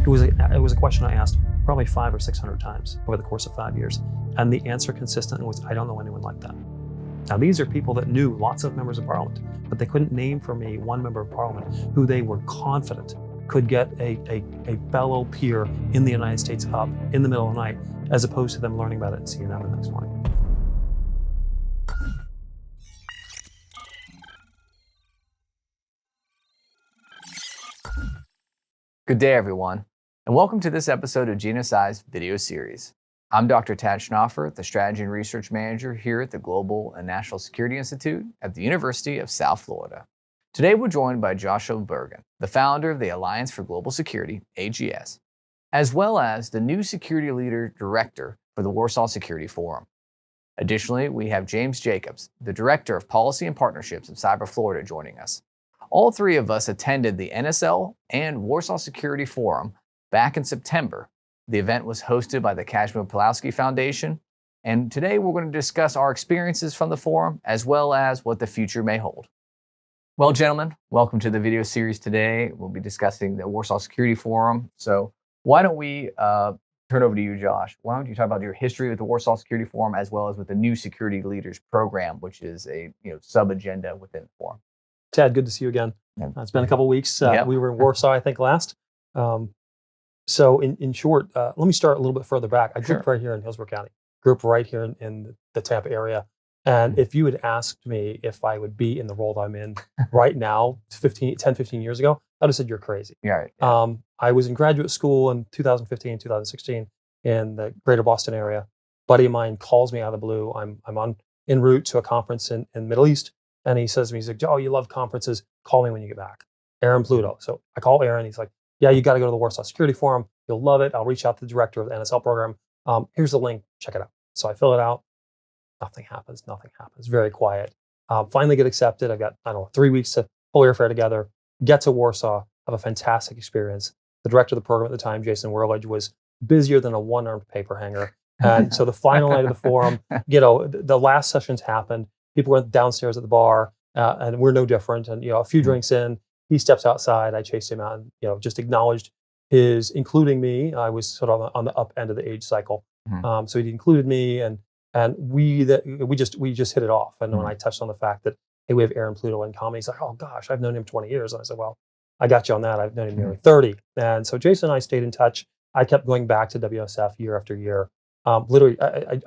It was a question I asked probably 500 or 600 times over the course of 5 years. And the answer consistently was, I don't know anyone like that. Now, these are people that knew lots of members of parliament, but they couldn't name for me one member of parliament who they were confident could get a fellow peer in the United States up in the middle of the night, as opposed to them learning about it in CNN the next morning. Good day, everyone, and welcome to this episode of GNSI's Video Series. I'm Dr. Tad Schnaufer, the Strategy and Research Manager here at the Global and National Security Institute at the University of South Florida. Today, we're joined by Joshua Bergen, the founder of the Alliance for Global Security, AGS, as well as the new Security Leader Director for the Warsaw Security Forum. Additionally, we have James Jacobs, the Director of Policy and Partnerships of Cyber Florida, joining us. All three of us attended the NSL and Warsaw Security Forum back in September. The event was hosted by the Kazimierz Pulaski Foundation, and today we're going to discuss our experiences from the forum as well as what the future may hold. Well, gentlemen, welcome to the video series today. We'll be discussing the Warsaw Security Forum. So why don't we turn over to you, Josh? Why don't you talk about your history with the Warsaw Security Forum as well as with the new Security Leaders Program, which is a sub-agenda within the forum. Ted, good to see you again. It's been a couple of weeks. We were in Warsaw, I think, last. So in short, let me start a little bit further back. I grew up right here in Hillsborough County, grew up right here in the Tampa area. And if you had asked me if I would be in the role that I'm in right now, 10, 15 years ago, I'd have said, you're crazy. Yeah. I was in graduate school in 2015, 2016 in the greater Boston area. Buddy of mine calls me out of the blue. I'm en route to a conference in the Middle East. And he says to me, he's like, Joe, you love conferences. Call me when you get back. Aaron Pluto. So I call Aaron. He's like, yeah, you got to go to the Warsaw Security Forum. You'll love it. I'll reach out to the director of the NSL program. Here's the link. Check it out. So I fill it out. Nothing happens. Very quiet. Finally get accepted. I've got, 3 weeks to pull your affair together, get to Warsaw, have a fantastic experience. The director of the program at the time, Jason Werledge, was busier than a one-armed paper hanger. And so the final night of the forum, the last sessions happened. People were downstairs at the bar, and we're no different. And a few drinks in, he steps outside. I chased him out, and just acknowledged including me. I was sort of on the up end of the age cycle, so he included me, and we just hit it off. And when I touched on the fact that, hey, we have Aaron Pluto in common, he's like, oh gosh, I've known him 20 years. And I said, well, I got you on that. I've known him nearly 30. And so Jason and I stayed in touch. I kept going back to WSF year after year. Literally,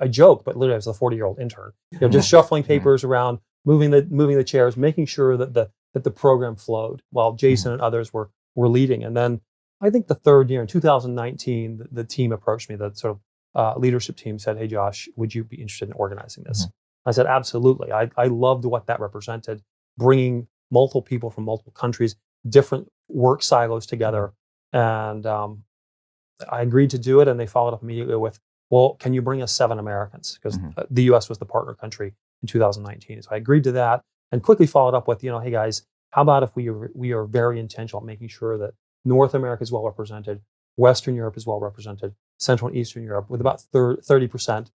I joke, but literally I was a 40-year-old intern, just shuffling papers around, moving the chairs, making sure that the program flowed while Jason and others were leading. And then I think the third year in 2019, the team approached me, the sort of leadership team said, hey, Josh, would you be interested in organizing this? I said, absolutely. I loved what that represented, bringing multiple people from multiple countries, different work silos together. And I agreed to do it. And they followed up immediately with, well, can you bring us 7 Americans? Because the U.S. was the partner country in 2019. So I agreed to that and quickly followed up with, hey guys, how about if we are very intentional at making sure that North America is well represented, Western Europe is well represented, Central and Eastern Europe, with about 30%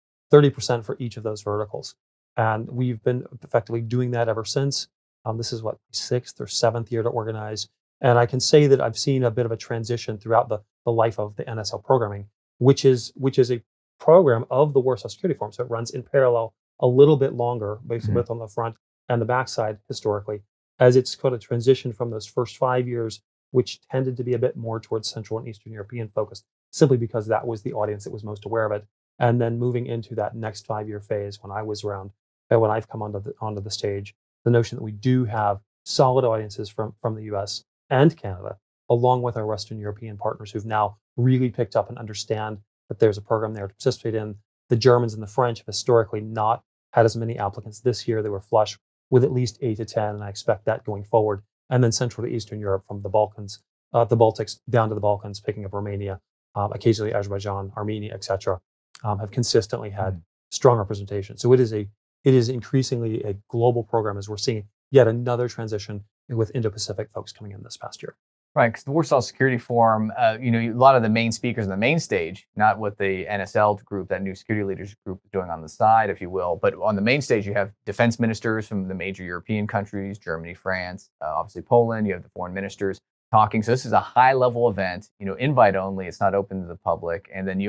for each of those verticals. And we've been effectively doing that ever since. This is 6th or 7th year to organize. And I can say that I've seen a bit of a transition throughout the life of the NSL programming, which is a program of the Warsaw Security Forum. So it runs in parallel a little bit longer, basically both on the front and the backside historically, as it's kind of transitioned from those first 5 years, which tended to be a bit more towards Central and Eastern European focused, simply because that was the audience that was most aware of it. And then moving into that next 5-year phase when I was around, and when I've come onto the stage, the notion that we do have solid audiences from the US and Canada, along with our Western European partners who've now really picked up and understand that there's a program there to participate in. The Germans and the French have historically not had as many applicants. This year, they were flush with at least 8 to 10, and I expect that going forward. And then Central to Eastern Europe, from the Balkans, the Baltics down to the Balkans, picking up Romania, occasionally Azerbaijan, Armenia, etc., have consistently had strong representation. So it is increasingly a global program, as we're seeing yet another transition with Indo-Pacific folks coming in this past year. Right, because the Warsaw Security Forum, a lot of the main speakers on the main stage, not what the NSL group, that new security leaders group, is doing on the side, if you will, but on the main stage, you have defense ministers from the major European countries, Germany, France, obviously Poland. You have the foreign ministers talking. So this is a high level event, invite only. It's not open to the public. And then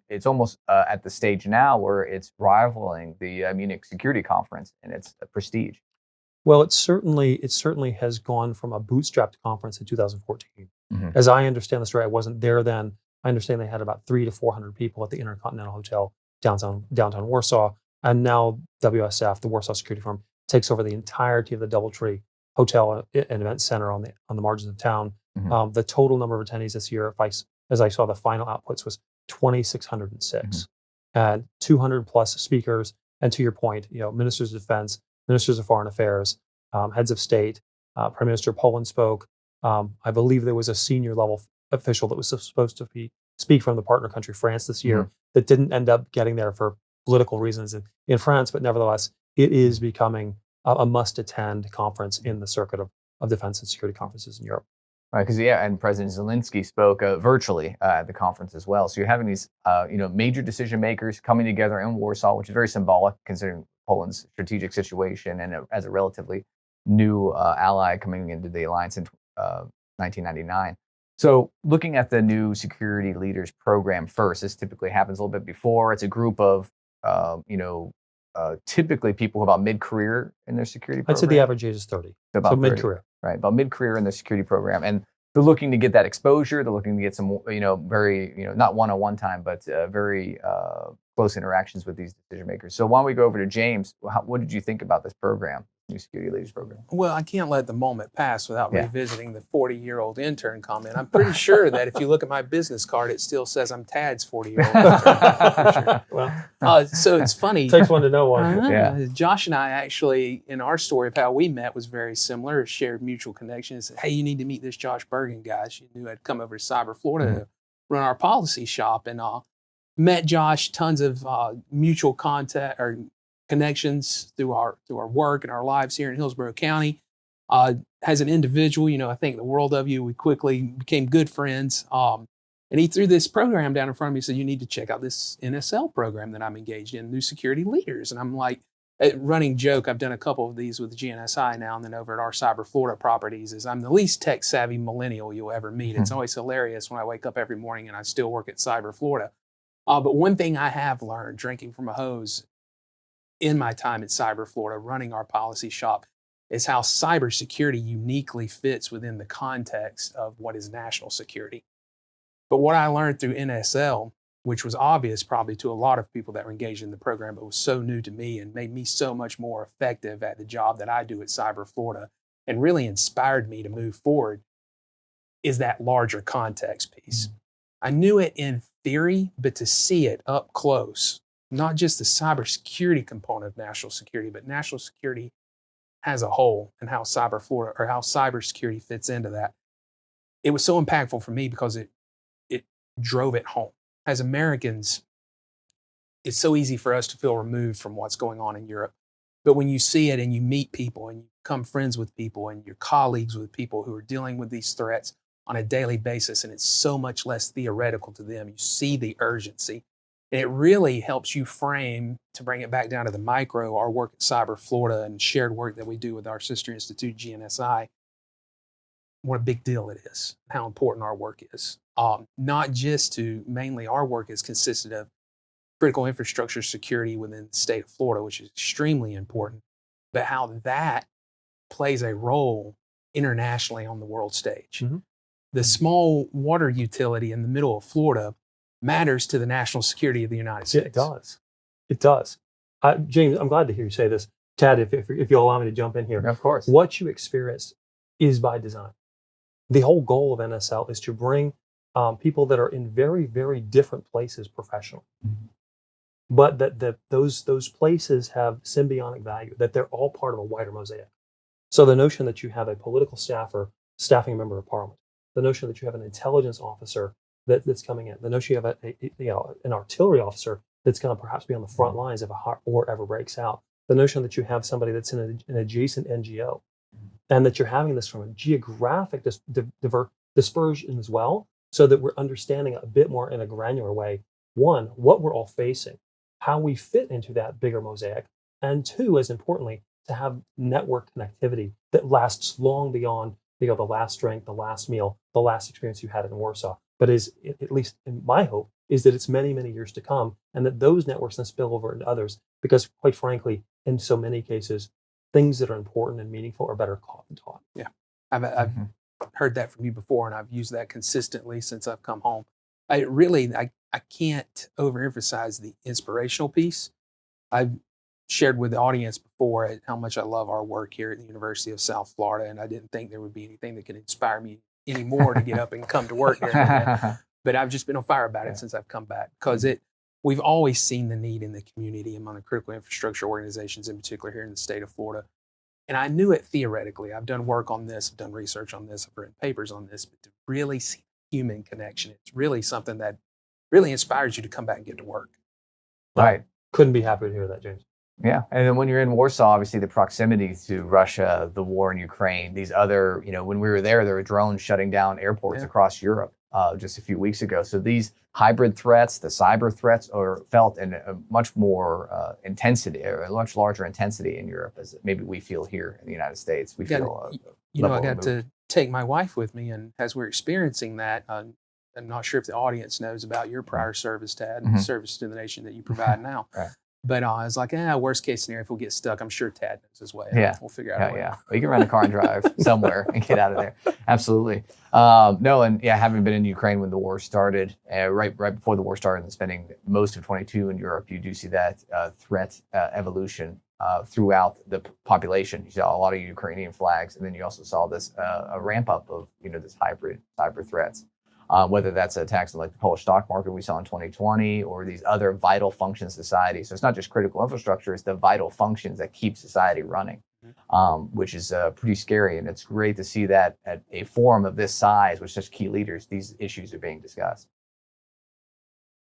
it's almost at the stage now where it's rivaling the Munich Security Conference in its prestige. Well, it certainly has gone from a bootstrapped conference in 2014. Mhm. As I understand the story, I wasn't there then. I understand they had about 300 to 400 people at the Intercontinental Hotel downtown Warsaw, and now WSF, the Warsaw Security Forum, takes over the entirety of the DoubleTree Hotel and Event Center on the margins of town. Mhm. The total number of attendees this year, as I saw the final outputs, was 2,606, and 200 plus speakers. And to your point, ministers of defense, ministers of foreign affairs, heads of state, Prime Minister Poland spoke. I believe there was a senior level official that was supposed to speak from the partner country, France, this year, that didn't end up getting there for political reasons in France. But nevertheless, it is becoming a must-attend conference in the circuit of defense and security conferences in Europe. Right, because and President Zelensky spoke virtually at the conference as well. So you're having these, major decision makers coming together in Warsaw, which is very symbolic considering Poland's strategic situation and as a relatively new ally coming into the alliance in 1999. So looking at the new security leaders program first, this typically happens a little bit before. It's a group of, typically people who are about mid-career in their security program. I'd say the average age is 30, About so 30. mid-career. Right, about mid-career in the security program, and they're looking to get that exposure. They're looking to get some, very, not one-on-one time, but very close interactions with these decision makers. So why don't we go over to James? What did you think about this program, new security leaders program? Well, I can't let the moment pass without revisiting the 40-year-old intern comment. I'm pretty sure that if you look at my business card, it still says I'm Tad's 40-year-old intern. Well, so it's funny. takes one to know one. Yeah. Josh and I actually, in our story of how we met, was very similar. Shared mutual connections. Hey, you need to meet this Josh Bergen guy. She knew I'd come over to Cyber Florida to run our policy shop, and met Josh. Tons of mutual contact or connections through our work and our lives here in Hillsborough County. As an individual, I think the world of you. We quickly became good friends. And he threw this program down in front of me and said, you need to check out this NSL program that I'm engaged in, New Security Leaders. And I'm like, running joke, I've done a couple of these with GNSI now and then over at our Cyber Florida properties, is I'm the least tech savvy millennial you'll ever meet. It's always hilarious when I wake up every morning and I still work at Cyber Florida. But one thing I have learned drinking from a hose in my time at Cyber Florida, running our policy shop, is how cybersecurity uniquely fits within the context of what is national security. But what I learned through NSL, which was obvious probably to a lot of people that were engaged in the program, but was so new to me and made me so much more effective at the job that I do at Cyber Florida and really inspired me to move forward, is that larger context piece. I knew it in theory, but to see it up close, not just the cybersecurity component of national security, but national security as a whole and how Cyber Florida or how cybersecurity fits into that. It was so impactful for me because it drove it home. As Americans, it's so easy for us to feel removed from what's going on in Europe. But when you see it and you meet people and you become friends with people and you're colleagues with people who are dealing with these threats on a daily basis, and it's so much less theoretical to them, you see the urgency. And it really helps you frame, to bring it back down to the micro, our work at Cyber Florida and shared work that we do with our sister institute, GNSI, what a big deal it is, how important our work is. Not just to, mainly our work has consisted of critical infrastructure security within the state of Florida, which is extremely important, but how that plays a role internationally on the world stage. The small water utility in the middle of Florida matters to the national security of the United States. It does. It does. James, I'm glad to hear you say this. Tad, if you'll allow me to jump in here. Of course. What you experienced is by design. The whole goal of NSL is to bring people that are in very, very different places professionally, but that those places have symbiotic value, that they're all part of a wider mosaic. So the notion that you have a political staffer, staffing member of parliament, the notion that you have an intelligence officer that's coming in, the notion you have an artillery officer that's going to perhaps be on the front lines if a hot war ever breaks out, the notion that you have somebody that's in an adjacent NGO, and that you're having this from a geographic dispersion as well, so that we're understanding a bit more in a granular way, one, what we're all facing, how we fit into that bigger mosaic, and two, as importantly, to have network connectivity that lasts long beyond the last drink, the last meal, the last experience you had in Warsaw, but is, at least in my hope, is that it's many, many years to come, and that those networks then spill over into others. Because quite frankly, in so many cases, things that are important and meaningful are better caught than taught. Yeah, I've heard that from you before, and I've used that consistently since I've come home. I can't overemphasize the inspirational piece. I've shared with the audience before how much I love our work here at the University of South Florida, and I didn't think there would be anything that could inspire me anymore to get up and come to work here. But I've just been on fire about it since I've come back, because we've always seen the need in the community among the critical infrastructure organizations, in particular here in the state of Florida. And I knew it theoretically. I've done work on this, I've done research on this, I've written papers on this, but to really see human connection, it's really something that really inspires you to come back and get to work. Right. Couldn't be happier to hear that, James. Yeah. And then when you're in Warsaw, obviously the proximity to Russia, the war in Ukraine, these other, when we were there were drones shutting down airports across Europe just a few weeks ago. So these hybrid threats, the cyber threats, are felt in a much more intensity, or a much larger intensity in Europe, as maybe we feel here in the United States. We feel, I got to take my wife with me, and as we're experiencing that, I'm not sure if the audience knows about your prior service, Tad, and the service to the nation that you provide now. Right. But I was like, worst case scenario, if we'll get stuck, I'm sure Tad knows his way. Yeah. We'll figure out a way. Yeah. Well, you can rent a car and drive somewhere and get out of there. Absolutely. Having been in Ukraine when the war started, right before the war started, and spending most of 22 in Europe, you do see that threat evolution throughout the population. You saw a lot of Ukrainian flags, and then you also saw this a ramp up of this hybrid cyber threats. Whether that's attacks like the Polish stock market we saw in 2020, or these other vital functions of society. So it's not just critical infrastructure, it's the vital functions that keep society running, which is pretty scary. And it's great to see that at a forum of this size with such key leaders, these issues are being discussed.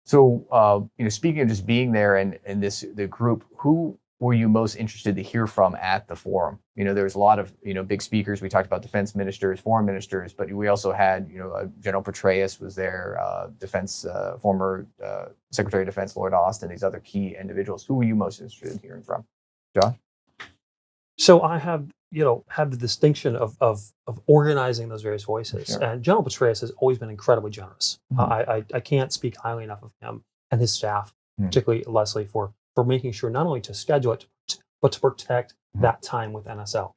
So, speaking of just being there and the group, who were you most interested to hear from at the forum? There's a lot of, big speakers. We talked about defense ministers, foreign ministers, but we also had, General Petraeus was there, former Secretary of Defense Lloyd Austin, these other key individuals. Who were you most interested in hearing from? Josh? So I have, had the distinction of organizing those various voices. Sure. And General Petraeus has always been incredibly generous. I can't speak highly enough of him and his staff, particularly Leslie, for making sure not only to schedule it, but to protect that time with NSL.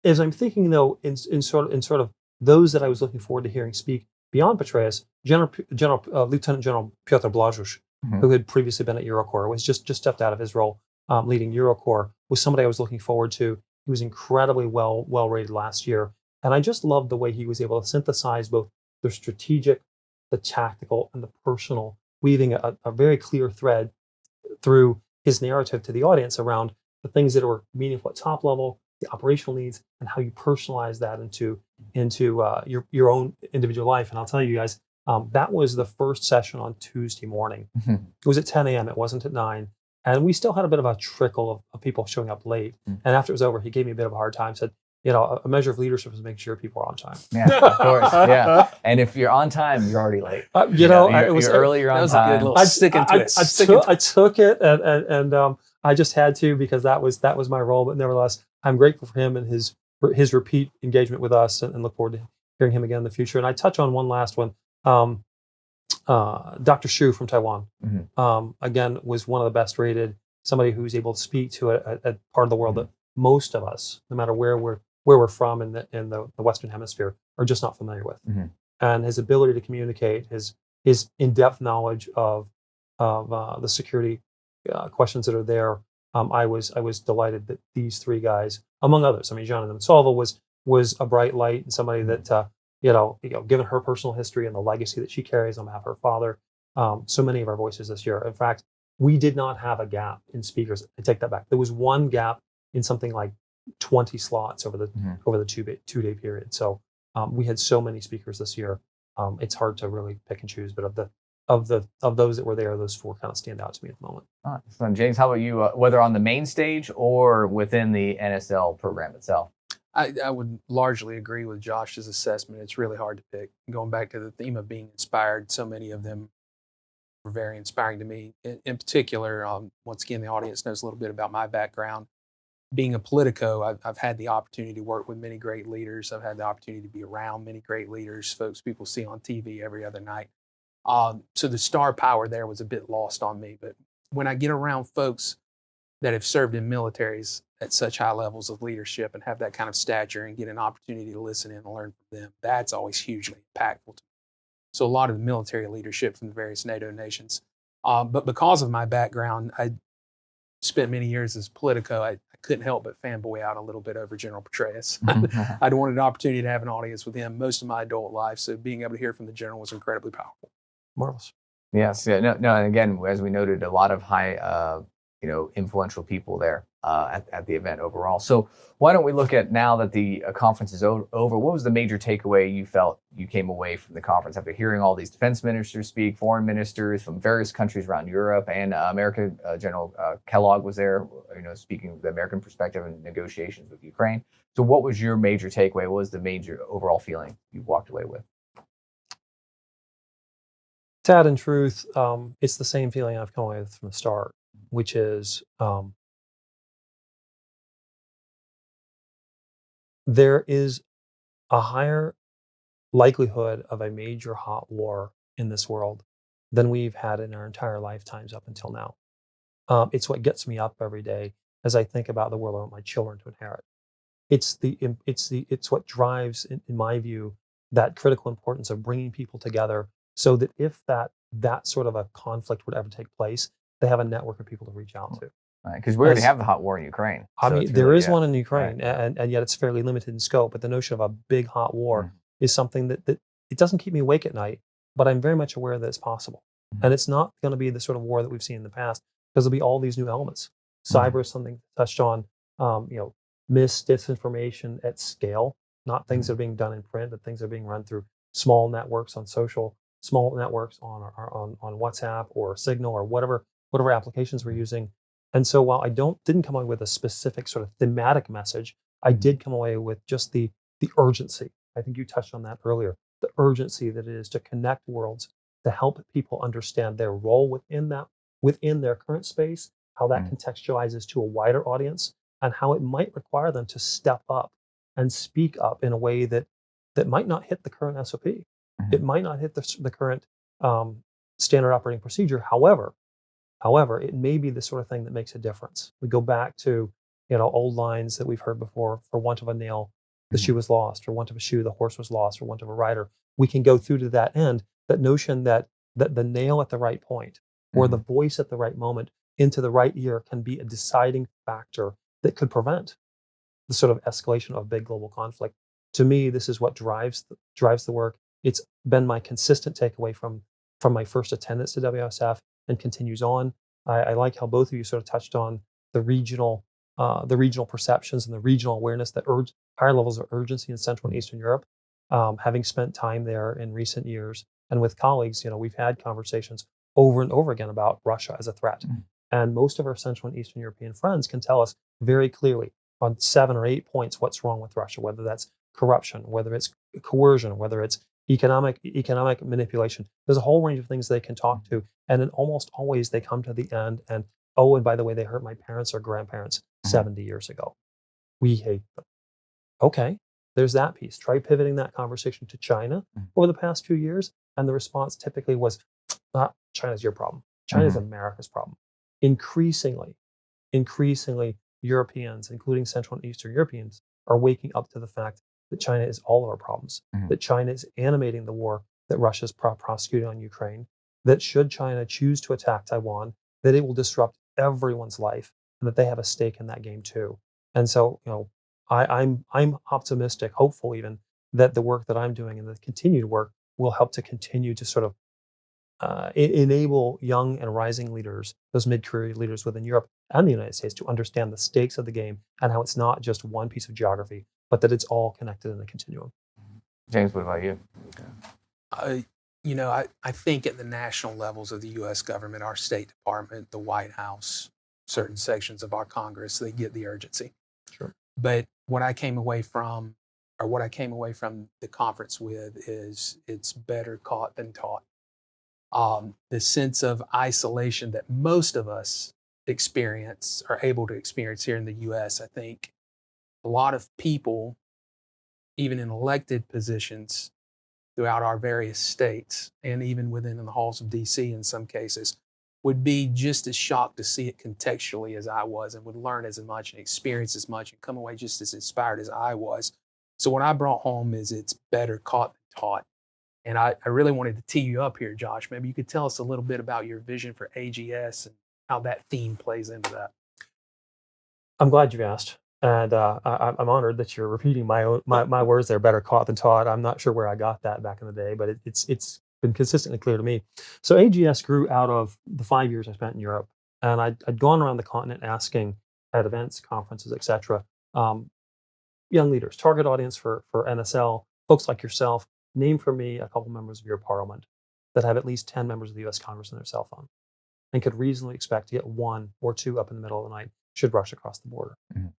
As I'm thinking, though, in sort of those that I was looking forward to hearing speak beyond Petraeus, Lieutenant General Piotr Blażusz, who had previously been at Eurocorps, was just stepped out of his role leading Eurocorps, was somebody I was looking forward to. He was incredibly well rated last year, and I just loved the way he was able to synthesize both the strategic, the tactical, and the personal, weaving a very clear thread through his narrative to the audience around the things that were meaningful at top level, the operational needs, and how you personalize that into your own individual life. And I'll tell you guys, that was the first session on Tuesday morning. It was at 10 a.m. It wasn't at 9. And we still had a bit of a trickle of people showing up late. And after it was over, he gave me a bit of a hard time, said, a measure of leadership is making sure people are on time. Yeah, of course. Yeah. And if you're on time, you're already late. You're early, you're on time. That was a good little stick and twist. I took it, and I just had to, because that was my role. But nevertheless, I'm grateful for him and his repeat engagement with us, and look forward to hearing him again in the future. And I touch on one last one. Dr. Xu from Taiwan, again, was one of the best rated, somebody who's able to speak to a part of the world that most of us, no matter where we're from in the Western Hemisphere, are just not familiar with. And his ability to communicate, his in-depth knowledge of the security questions that are there. I was delighted that these three guys, among others, Jonathan Salva was a bright light, and somebody that given her personal history and the legacy that she carries on behalf of her father, so many of our voices this year. In fact, we did not have a gap in speakers. I take that back. There was one gap in something like 20 slots over the two-day period. So we had so many speakers this year. It's hard to really pick and choose, but of those that were there, those four kind of stand out to me at the moment. Excellent. James, how about you? Whether on the main stage or within the NSL program itself? I would largely agree with Josh's assessment. It's really hard to pick. Going back to the theme of being inspired, so many of them were very inspiring to me. In particular, once again, the audience knows a little bit about my background. being a Politico, I've had the opportunity to work with many great leaders. I've had the opportunity to be around many great leaders, folks people see on TV every other night. So the star power there was a bit lost on me. But when I get around folks that have served in militaries at such high levels of leadership and have that kind of stature and get an opportunity to listen in and learn from them, that's always hugely impactful to me. So a lot of the military leadership from the various NATO nations. But because of my background, I spent many years as Politico. I couldn't help but fanboy out a little bit over General Petraeus. I'd wanted an opportunity to have an audience with him most of my adult life, so being able to hear from the general was incredibly powerful. Marvelous. Yes, yeah, no, and again, as we noted, a lot of high, influential people there at the event overall. So why don't we look at, now that the conference is over, what was the major takeaway you felt you came away from the conference after hearing all these defense ministers speak, foreign ministers from various countries around Europe, and America, General Kellogg was there, speaking the American perspective in negotiations with Ukraine. So what was your major takeaway? What was the major overall feeling you walked away with? Tad, in truth, it's the same feeling I've come away with from the start, which is there is a higher likelihood of a major hot war in this world than we've had in our entire lifetimes up until now. It's what gets me up every day as I think about the world I want my children to inherit. It's what drives, in my view, that critical importance of bringing people together, so that if that sort of a conflict would ever take place, they have a network of people to reach out to. Because we already have the hot war in Ukraine. I So mean, it's there really, is one in Ukraine, right. and yet it's fairly limited in scope. But the notion of a big hot war is something that it doesn't keep me awake at night, but I'm very much aware that it's possible. And it's not going to be the sort of war that we've seen in the past, because there'll be all these new elements. Cyber is something touched on, disinformation at scale, not things that are being done in print, but things that are being run through small networks on social, small networks on WhatsApp or Signal or whatever applications we're using. And so while I didn't come away with a specific sort of thematic message, I did come away with just the urgency. I think you touched on that earlier. The urgency that it is to connect worlds, to help people understand their role within their current space, how that contextualizes to a wider audience, and how it might require them to step up and speak up in a way that might not hit the current SOP. It might not hit the current standard operating procedure. However, it may be the sort of thing that makes a difference. We go back to old lines that we've heard before: for want of a nail, the shoe was lost; for want of a shoe, the horse was lost; for want of a rider. We can go through to that end. That notion that the nail at the right point, or the voice at the right moment into the right ear, can be a deciding factor that could prevent the sort of escalation of big global conflict. To me, this is what drives the work. It's been my consistent takeaway from my first attendance to WSF and continues on. I like how both of you sort of touched on the regional perceptions and the regional awareness that higher levels of urgency in Central and Eastern Europe. Having spent time there in recent years and with colleagues, we've had conversations over and over again about Russia as a threat. And most of our Central and Eastern European friends can tell us very clearly on 7 or 8 points what's wrong with Russia, whether that's corruption, whether it's coercion, whether it's economic manipulation. There's a whole range of things they can talk to, and then almost always they come to the end and, oh, and by the way, they hurt my parents or grandparents 70 years ago. We hate them. Okay, there's that piece. Try pivoting that conversation to China over the past few years, and the response typically was, China's your problem. China's America's problem. Increasingly, Europeans, including Central and Eastern Europeans, are waking up to the fact that China is all of our problems, that China is animating the war that Russia is prosecuting on Ukraine, that should China choose to attack Taiwan, that it will disrupt everyone's life, and that they have a stake in that game too. And so, I'm optimistic, hopeful even, that the work that I'm doing and the continued work will help to continue to sort of enable young and rising leaders, those mid-career leaders within Europe and the United States, to understand the stakes of the game and how it's not just one piece of geography, but that it's all connected in a continuum. James, what about you? I think at the national levels of the U.S. government, our State Department, the White House, certain sections of our Congress, they get the urgency. Sure. But what I came away from the conference with is it's better caught than taught. The sense of isolation that most of us experience are able to experience here in the US. I think a lot of people, even in elected positions throughout our various states and even within the halls of DC in some cases, would be just as shocked to see it contextually as I was, and would learn as much and experience as much and come away just as inspired as I was. So what I brought home is it's better caught than taught. And I really wanted to tee you up here, Josh. Maybe you could tell us a little bit about your vision for AGS and how that theme plays into that. I'm glad you asked, and I'm honored that you're repeating my words there. Better caught than taught. I'm not sure where I got that back in the day, but it's been consistently clear to me. So AGS grew out of the 5 years I spent in Europe, and I'd gone around the continent asking at events, conferences, etc. Young leaders, target audience for NSL, folks like yourself. Name for me a couple members of your parliament that have at least 10 members of the U.S. Congress on their cell phone, and could reasonably expect to get one or two up in the middle of the night should rush across the border. Mhm.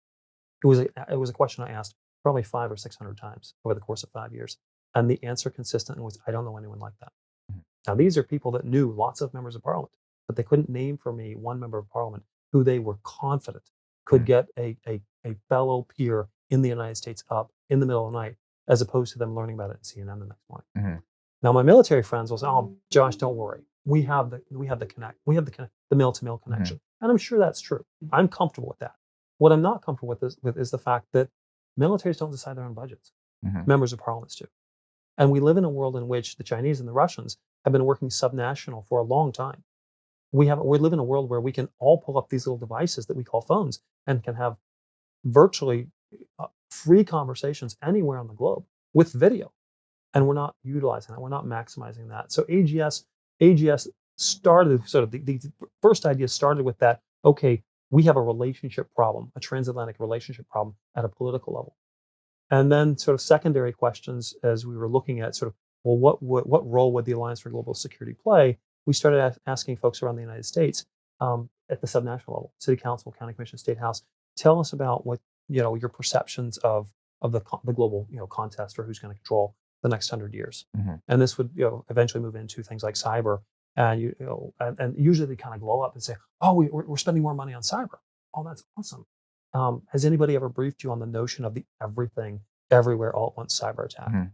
It was a question I asked probably 500 or 600 times over the course of 5 years, and the answer consistently was, "I don't know anyone like that." Mhm. Now these are people that knew lots of members of parliament, but they couldn't name for me one member of parliament who they were confident could Mhm. get a fellow peer in the United States up in the middle of the night, as opposed to them learning about it in CNN the next morning. Mhm. Now my military friends will say, "Oh, Josh, don't worry. We have the connect. We have the mill to mill connection." And I'm sure that's true. I'm comfortable with that. What I'm not comfortable with is the fact that militaries don't decide their own budgets. Mhm. Members of parliaments do. And we live in a world in which the Chinese and the Russians have been working subnational for a long time. We live in a world where we can all pull up these little devices that we call phones and can have virtually free conversations anywhere on the globe with video. And we're not utilizing that. We're not maximizing that. So AGS started sort of the first idea started with that. Okay, we have a relationship problem, a transatlantic relationship problem at a political level. And then sort of secondary questions as we were looking at sort of, well, what role would the Alliance for Global Security play? We started asking folks around the United States at the subnational level, city council, county commission, state house, tell us about what your perceptions of the global contest for who's going to control the next 100 years. Mhm. And this would eventually move into things like cyber, and and usually they kind of glow up and say, oh, we're spending more money on cyber. Oh, that's awesome. Has anybody ever briefed you on the notion of the everything, everywhere, all at once cyber attack? Mhm.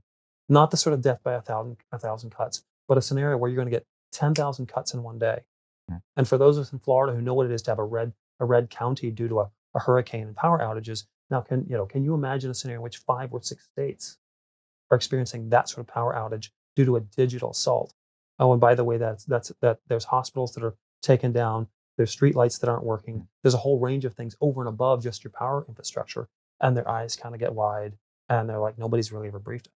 Not the sort of death by a thousand cuts, but a scenario where you're going to get 10,000 cuts in one day. Mhm. And for those of us in Florida who know what it is to have a red county due to a hurricane and power outages, now can you imagine a scenario in which 5 or 6 states are experiencing that sort of power outage due to a digital assault? Oh, and by the way, that there's hospitals that are taken down. There's streetlights that aren't working. There's a whole range of things over and above just your power infrastructure. And their eyes kind of get wide, and they're like, nobody's really ever briefed.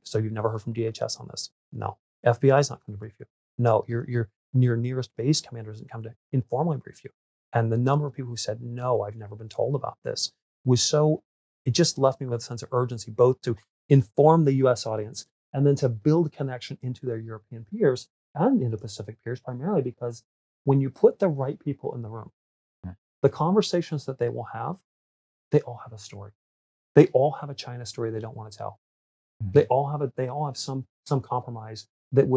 So you've never heard from DHS on this? No. FBI's not going to brief you. No. Your nearest base commander doesn't come to informally brief you. And the number of people who said, no, I've never been told about this, was so, it just left me with a sense of urgency, both to inform the US audience and then to build connection into their European peers and Indo-Pacific peers, primarily because when you put the right people in the room, Mhm. the conversations that they will have, they all have a story. They all have a China story they don't want to tell. Mhm. They all have some compromise that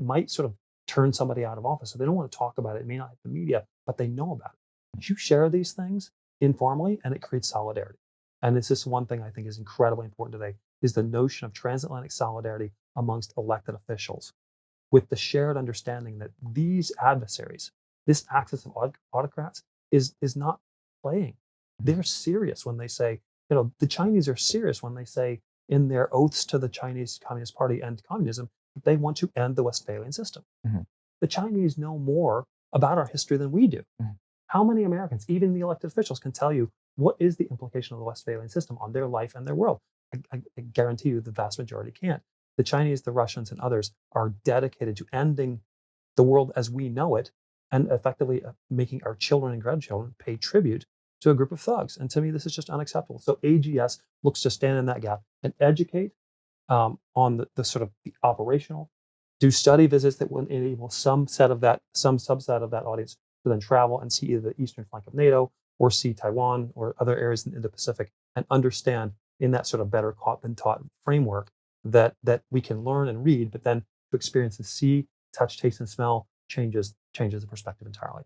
might sort of turn somebody out of office. So they don't want to talk about it. It may not hit the media, but they know about it. You share these things informally, and it creates solidarity. And this is one thing I think is incredibly important today: is the notion of transatlantic solidarity amongst elected officials, with the shared understanding that these adversaries, this axis of autocrats, is not playing. They're serious when they say, the Chinese are serious when they say in their oaths to the Chinese Communist Party and communism that they want to end the Westphalian system. Mhm. The Chinese know more about our history than we do. Mhm. How many Americans, even the elected officials, can tell you what is the implication of the Westphalian system on their life and their world? I guarantee you the vast majority can't. The Chinese, the Russians, and others are dedicated to ending the world as we know it and effectively making our children and grandchildren pay tribute to a group of thugs. And to me, this is just unacceptable. So AGS looks to stand in that gap and educate on the sort of the operational, do study visits that will enable some subset of that audience to then travel and see either the eastern flank of NATO or see Taiwan or other areas in the Indo-Pacific and understand in that sort of better caught than taught framework that we can learn and read, but then to experience and see, touch, taste, and smell changes the perspective entirely.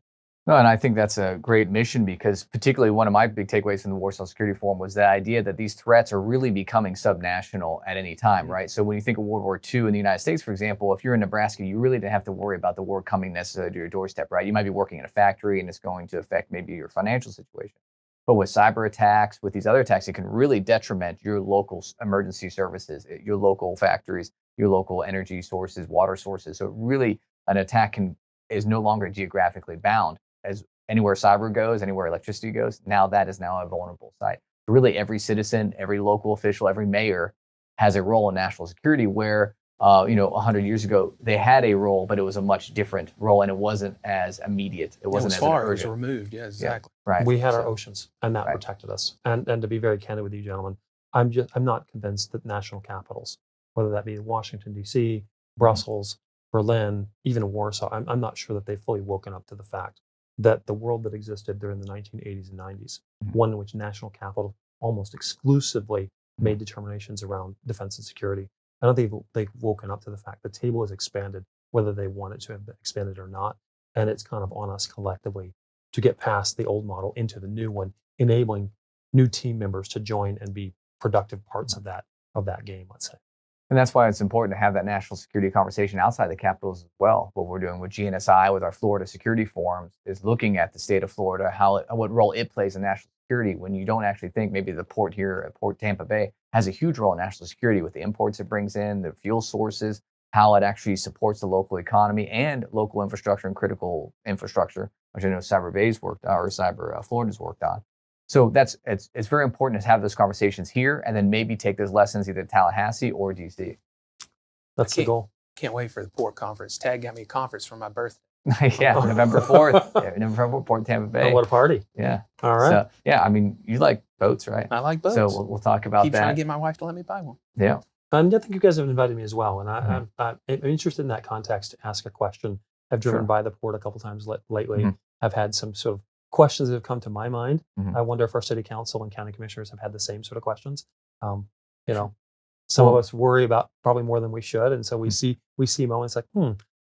No, and I think that's a great mission because particularly one of my big takeaways from the Warsaw Security Forum was the idea that these threats are really becoming subnational at any time, right? So when you think of World War II in the United States, for example, if you're in Nebraska, you really didn't have to worry about the war coming necessarily to your doorstep, right? You might be working in a factory and it's going to affect maybe your financial situation. But with cyber attacks, with these other attacks, it can really detriment your local emergency services, your local factories, your local energy sources, water sources. So really an attack is no longer geographically bound. As anywhere cyber goes, anywhere electricity goes, now that is now a vulnerable site. Really, every citizen, every local official, every mayor has a role in national security. Where 100 years ago they had a role, but it was a much different role, and it wasn't as immediate. It wasn't as far, it was urgent. removed. Yeah, exactly. Yeah, right. We had our oceans, and that Right. protected us. And to be very candid with you, gentlemen, I'm not convinced that national capitals, whether that be Washington D.C., Brussels, Berlin, even Warsaw, I'm not sure that they've fully woken up to the fact that the world that existed during the 1980s and 90s, one in which national capital almost exclusively made determinations around defense and security. I don't think they've woken up to the fact the table has expanded, whether they want it to have expanded or not. And it's kind of on us collectively to get past the old model into the new one, enabling new team members to join and be productive parts of that game, let's say. And that's why it's important to have that national security conversation outside the capitals as well. What we're doing with GNSI, with our Florida Security Forums, is looking at the state of Florida, what role it plays in national security, when you don't actually think maybe the port here at Port Tampa Bay has a huge role in national security with the imports it brings in, the fuel sources, how it actually supports the local economy and local infrastructure and critical infrastructure, which I know Cyber Bay's worked on, or Cyber Florida's worked on. So it's very important to have those conversations here, and then maybe take those lessons either to Tallahassee or DC. That's the goal. Can't wait for the port conference. Tag got me a conference for my birthday. Yeah, November 4th. Yeah, November 4th, Port Tampa Bay. Oh, what a party. Yeah. All right. So, yeah, I mean, you like boats, right? I like boats. So we'll talk about Keep that. trying to get my wife to let me buy one. Yeah. And I think you guys have invited me as well. And I'm interested in that context to ask a question. I've driven by the port a couple times lately. I've had some sort of questions that have come to my mind. I wonder if our city council and county commissioners have had the same sort of questions. Some of us worry about probably more than we should. And so we see moments like,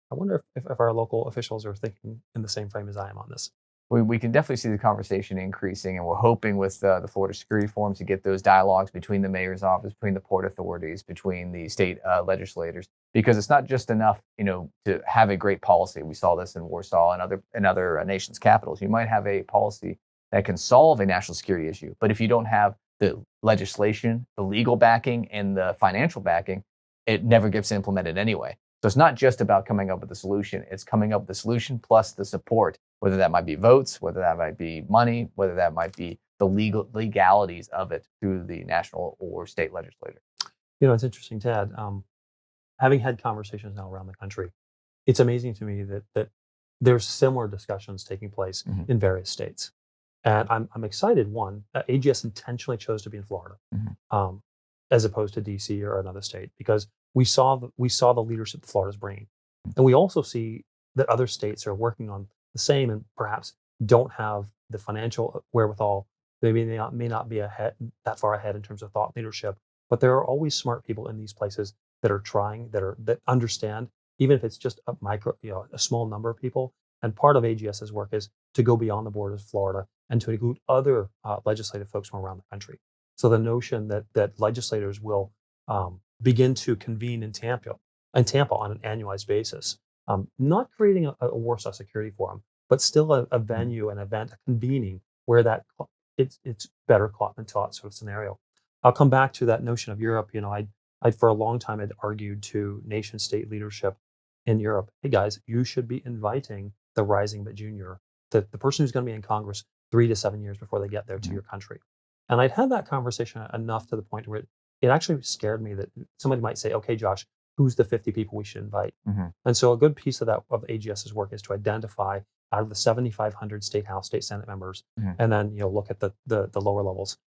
I wonder if our local officials are thinking in the same frame as I am on this. We can definitely see the conversation increasing, and we're hoping with the Florida Security Forum to get those dialogues between the mayor's office, between the port authorities, between the state legislators, because it's not just enough, to have a great policy. We saw this in Warsaw and other nations' capitals. You might have a policy that can solve a national security issue, but if you don't have the legislation, the legal backing, and the financial backing, it never gets implemented anyway. So it's not just about coming up with a solution. It's coming up with the solution plus the support, whether that might be votes, whether that might be money, whether that might be the legalities of it through the national or state legislator. It's interesting, Tad. Having had conversations now around the country, it's amazing to me that there's similar discussions taking place in various states. And I'm excited, one, AGS intentionally chose to be in Florida as opposed to DC or another state, because we saw the leadership that Florida's bringing. And we also see that other states are working on the same and perhaps don't have the financial wherewithal. They may not be that far ahead in terms of thought leadership, but there are always smart people in these places that are trying, that understand, even if it's just a small number of people. And part of AGS's work is to go beyond the borders of Florida and to include other legislative folks from around the country. So the notion that legislators will begin to convene in Tampa on an annualized basis, not creating a Warsaw Security Forum, but still a venue, an event, a convening where it's better taught sort of scenario. I'll come back to that notion of Europe. I for a long time had argued to nation state leadership in Europe, hey guys, you should be inviting the rising but junior, the person who's going to be in Congress 3 to 7 years before they get there to your country. And I'd had that conversation enough to the point where it actually scared me that somebody might say, okay, Josh, who's the 50 people we should invite? And so a good piece of AGS's work is to identify out of the 7,500 state House, state Senate members, and then look at the lower levels.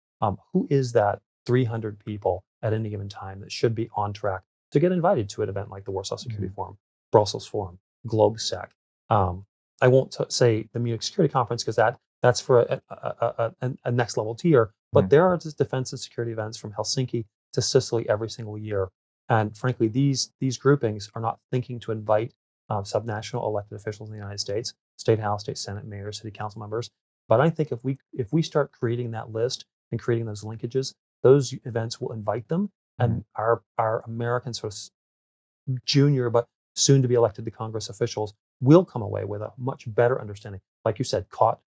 Who is that 300 people at any given time that should be on track to get invited to an event like the Warsaw Security Forum, Brussels Forum, GlobeSec? I won't say the Munich Security Conference because that's for a next level tier, but there are just defense and security events from Helsinki to Sicily every single year. And frankly, these groupings are not thinking to invite subnational elected officials in the United States state house, state senate, mayor, city council members. But I think if we start creating that list and creating those linkages, those events will invite them, and our American sort of junior but soon to be elected to Congress officials will come away with a much better understanding. Like you said, caught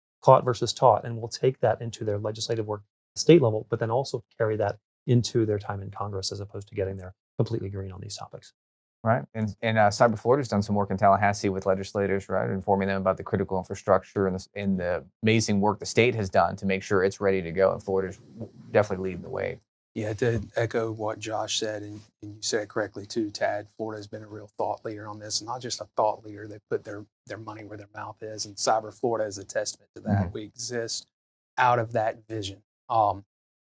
versus taught, and will take that into their legislative work at the state level, but then also carry that into their time in Congress as opposed to getting there completely green on these topics. Right. And Cyber Florida's done some work in Tallahassee with legislators, right, informing them about the critical infrastructure and the amazing work the state has done to make sure it's ready to go. And Florida's definitely leading the way. Yeah, to echo what Josh said, and you said it correctly too, Tad, Florida has been a real thought leader on this. Not just a thought leader, they put their money where their mouth is. And Cyber Florida is a testament to that. We exist out of that vision.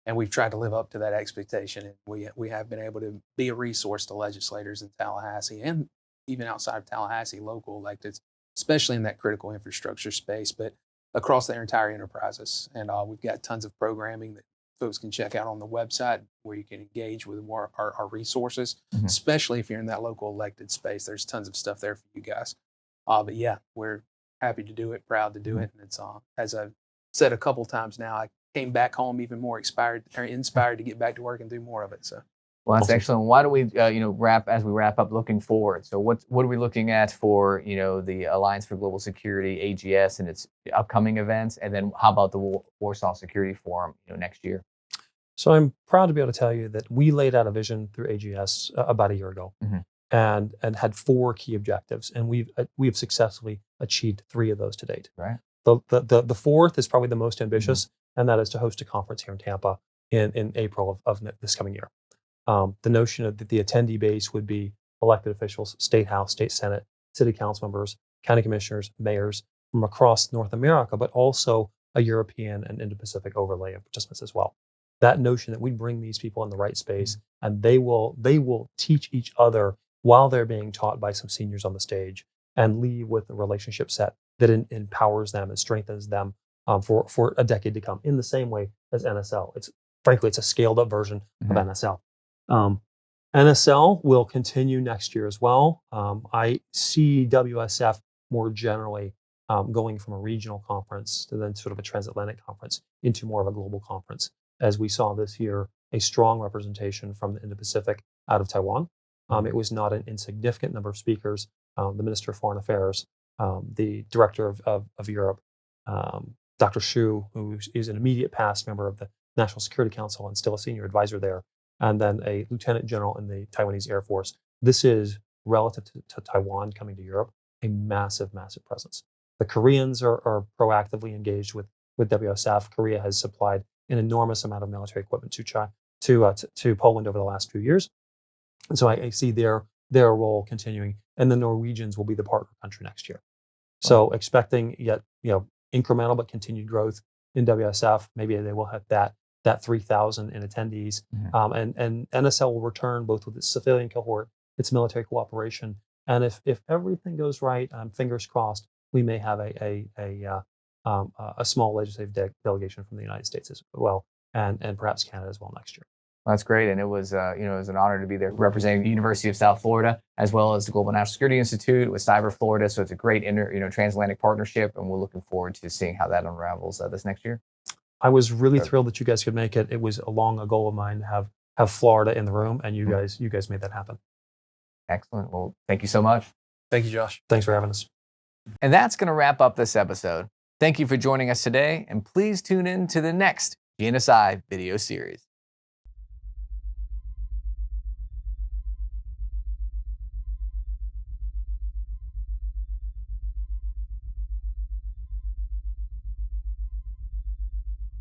And we've tried to live up to that expectation. And we have been able to be a resource to legislators in Tallahassee and even outside of Tallahassee, local electeds, especially in that critical infrastructure space, but across their entire enterprises. And we've got tons of programming that folks can check out on the website where you can engage with more our resources, especially if you're in that local elected space. There's tons of stuff there for you guys. But yeah, we're happy to do it, proud to do it. And it's, as I've said a couple times now, I came back home even more inspired to get back to work and do more of it. So, well, that's excellent. Why don't we, wrap up, looking forward? So, what are we looking at for the Alliance for Global Security (AGS) and its upcoming events, and then how about the Warsaw Security Forum, next year? So, I'm proud to be able to tell you that we laid out a vision through AGS about a year ago, and had 4 key objectives, and we have successfully achieved 3 of those to date. Right. The fourth is probably the most ambitious, and that is to host a conference here in Tampa in April of this coming year. The notion of that the attendee base would be elected officials, state house, state senate, city council members, county commissioners, mayors from across North America, but also a European and Indo-Pacific overlay of participants as well. That notion that we bring these people in the right space, and they will teach each other while they're being taught by some seniors on the stage, and leave with a relationship set that empowers them and strengthens them for a decade to come, in the same way as NSL. It's a scaled up version of NSL. NSL will continue next year as well. I see WSF more generally going from a regional conference to then sort of a transatlantic conference into more of a global conference, as we saw this year a strong representation from the Indo-Pacific out of Taiwan. It was not an insignificant number of speakers. The Minister of Foreign Affairs, the Director of Europe, Dr. Xu, who is an immediate past member of the National Security Council and still a senior advisor there, and then a lieutenant general in the Taiwanese Air Force. This is, relative to Taiwan coming to Europe, a massive, massive presence. The Koreans are proactively engaged with WSF. Korea has supplied an enormous amount of military equipment to Poland over the last few years. And so I see their role continuing, and the Norwegians will be the partner country next year. So expecting yet incremental but continued growth in WSF. Maybe they will hit that 3,000 in attendees, and NSL will return both with its civilian cohort, its military cooperation, and if everything goes right, fingers crossed, we may have a small legislative delegation from the United States as well, and perhaps Canada as well next year. Well, that's great, and it was an honor to be there representing the University of South Florida as well as the Global National Security Institute with Cyber Florida. So it's a great transatlantic partnership, and we're looking forward to seeing how that unravels this next year. I was really thrilled that you guys could make it. It was long a goal of mine to have Florida in the room, and you guys made that happen. Excellent. Well, thank you so much. Thank you, Josh. Thanks for having us. And that's going to wrap up this episode. Thank you for joining us today, and please tune in to the next GNSI video series.